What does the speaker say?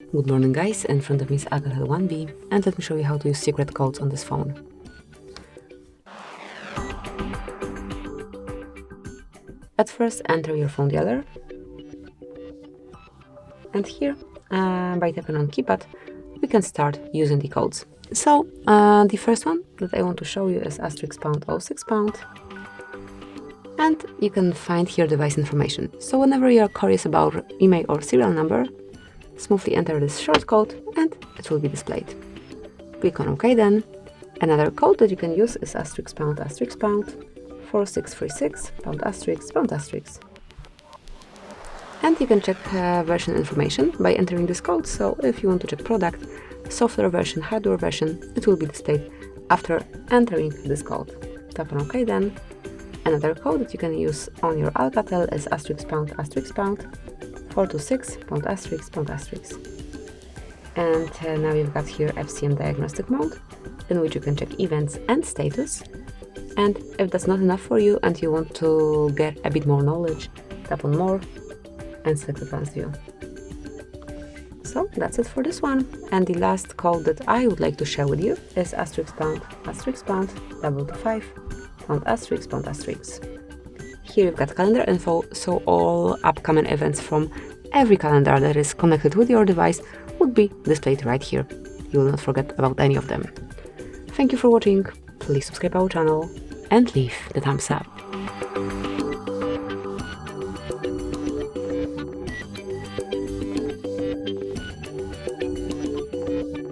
Good morning guys, in front of me is Alcatel 1B and let me show you how to use secret codes on this phone. At first enter your phone dialer and here by tapping on keypad we can start using the codes. So the first one that I want to show you is *#06# and you can find here device information. So whenever you are curious about email or serial number, smoothly enter this short code and it will be displayed. Click on OK then. Another code that you can use is *#4636#. And you can check version information by entering this code. So if you want to check product, software version, hardware version, it will be displayed after entering this code. Tap on OK then. Another code that you can use on your Alcatel is *#426. And now you've got here FCM diagnostic mode, in which you can check events and status. And if that's not enough for you and you want to get a bit more knowledge, tap on more and select advanced view. So that's it for this one. And the last code that I would like to share with you is *#225#. Here you've got calendar info, so all upcoming events from every calendar that is connected with your device would be displayed right here. You will not forget about any of them. Thank you for watching, please subscribe our channel and leave the thumbs up.